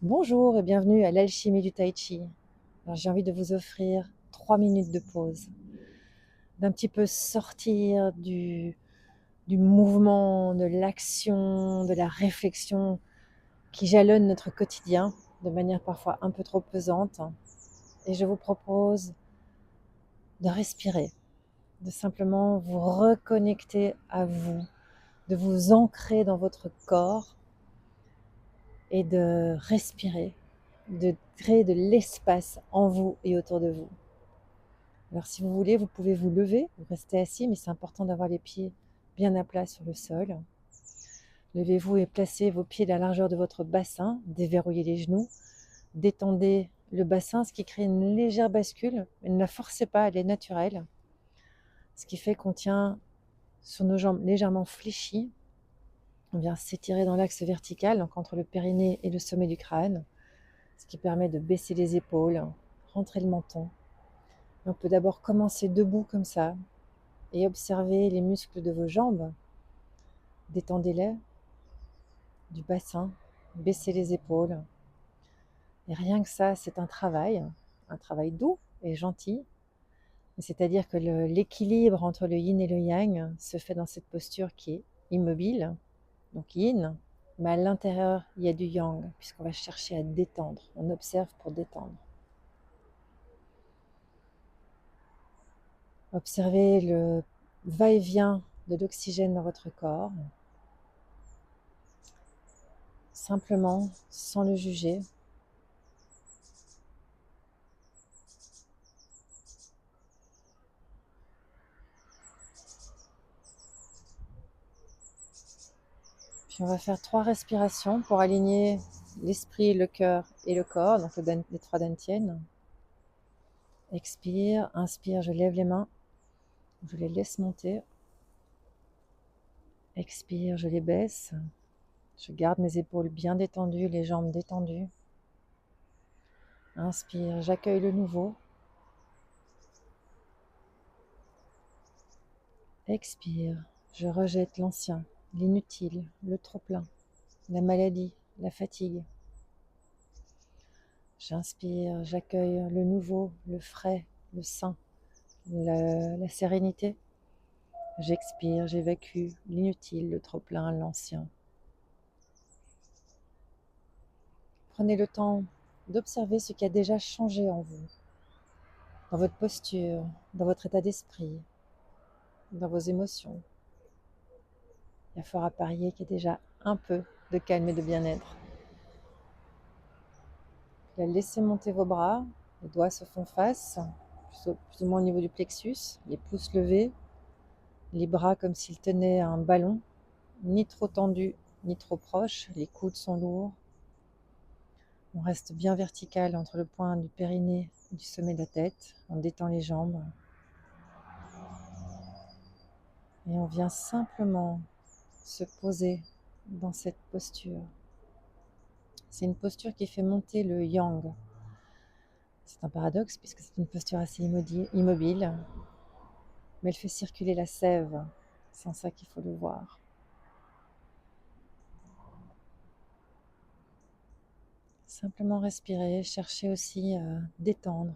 Bonjour et bienvenue à l'Alchimie du Tai Chi. Alors, j'ai envie de vous offrir 3 minutes de pause, d'un petit peu sortir du mouvement, de l'action, de la réflexion qui jalonne notre quotidien de manière parfois un peu trop pesante. Et je vous propose de respirer, de simplement vous reconnecter à vous, de vous ancrer dans votre corps et de respirer, de créer de l'espace en vous et autour de vous. Alors si vous voulez, vous pouvez vous lever, vous restez assis, mais c'est important d'avoir les pieds bien à plat sur le sol. Levez-vous et placez vos pieds à la largeur de votre bassin, déverrouillez les genoux, détendez le bassin, ce qui crée une légère bascule, mais ne la forcez pas, elle est naturelle. Ce qui fait qu'on tient sur nos jambes légèrement fléchies, on vient s'étirer dans l'axe vertical, donc entre le périnée et le sommet du crâne, ce qui permet de baisser les épaules, rentrer le menton. Et on peut d'abord commencer debout comme ça, et observez les muscles de vos jambes. Détendez-les, du bassin, baissez les épaules. Et rien que ça, c'est un travail doux et gentil. C'est-à-dire que l'équilibre entre le yin et le yang se fait dans cette posture qui est immobile, donc yin, mais à l'intérieur, il y a du yang, puisqu'on va chercher à détendre. On observe pour détendre. Observez le va-et-vient de l'oxygène dans votre corps, simplement, sans le juger. Puis on va faire 3 respirations pour aligner l'esprit, le cœur et le corps, donc les 3 dantiennes. Expire, inspire, je lève les mains, je les laisse monter. Expire, je les baisse. Je garde mes épaules bien détendues, les jambes détendues. Inspire, j'accueille le nouveau. Expire, je rejette l'ancien, l'inutile, le trop-plein, la maladie, la fatigue. J'inspire, j'accueille le nouveau, le frais, le sain, la sérénité. J'expire, j'évacue l'inutile, le trop-plein, l'ancien. Prenez le temps d'observer ce qui a déjà changé en vous, dans votre posture, dans votre état d'esprit, dans vos émotions. Il y a fort à parier qu'il y a déjà un peu de calme et de bien-être. Laissez monter vos bras, les doigts se font face, plus ou moins au niveau du plexus, les pouces levés, les bras comme s'ils tenaient un ballon, ni trop tendus, ni trop proches, les coudes sont lourds. On reste bien vertical entre le point du périnée et du sommet de la tête. On détend les jambes. Et on vient simplement se poser dans cette posture. C'est une posture qui fait monter le yang. C'est un paradoxe puisque c'est une posture assez immobile, mais elle fait circuler la sève. C'est en ça qu'il faut le voir. Simplement respirer, chercher aussi à détendre,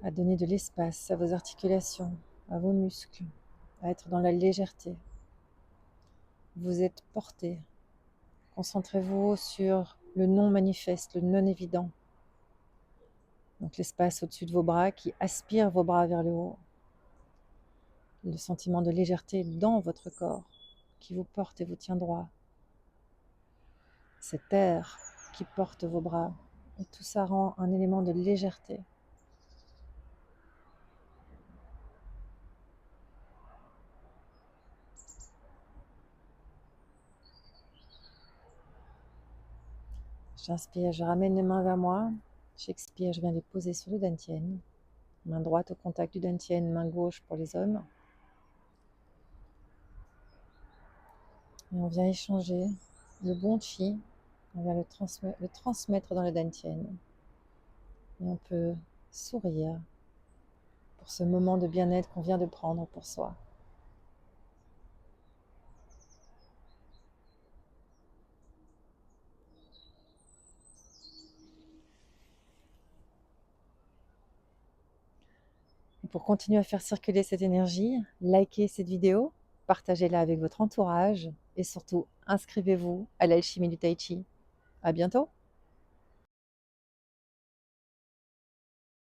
à donner de l'espace à vos articulations, à vos muscles, à être dans la légèreté. Vous êtes porté. Concentrez-vous sur le non manifeste, le non évident. Donc l'espace au-dessus de vos bras qui aspire vos bras vers le haut. Le sentiment de légèreté dans votre corps qui vous porte et vous tient droit. Cet air qui porte vos bras. Et tout ça rend un élément de légèreté. J'inspire, je ramène les mains vers moi. J'expire, je viens les poser sur le dantian. Main droite au contact du dantian, main gauche pour les hommes. Et on vient échanger le bon chi. On vient le transmettre dans le dantian. Et on peut sourire pour ce moment de bien-être qu'on vient de prendre pour soi. Pour continuer à faire circuler cette énergie, likez cette vidéo, partagez-la avec votre entourage et surtout inscrivez-vous à l'alchimie du Tai Chi. À bientôt!